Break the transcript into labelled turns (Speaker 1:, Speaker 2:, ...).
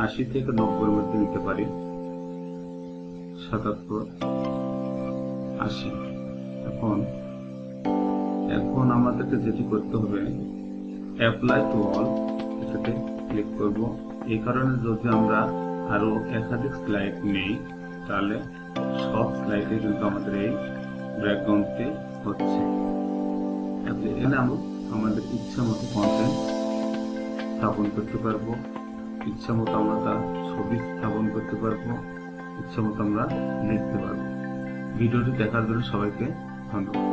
Speaker 1: 80 থেকে 90 মধ্যে নিতে পারি। 77, 80। এখন আমাদেরকে যেটি করতে হবে, অ্যাপ্লাই টু অল, এটাতে ক্লিক করব। এই কারণে যদি আমরা আরো একাধিক স্লাইড নেই তাহলে সব স্লাইডে কিন্তু আমাদের এই ব্যাকগ্রাউন্ডটি হচ্ছে। এখানে আমরা আমাদের ইচ্ছা মতো কন্টেন্ট স্থাপন করতে পারবো, ইচ্ছা মতো আমরা ছবি স্থাপন করতে পারবো, ইচ্ছা মতো আমরা লিখতে পারবো। ভিডিওটি দেখার জন্য সবাইকে ধন্যবাদ।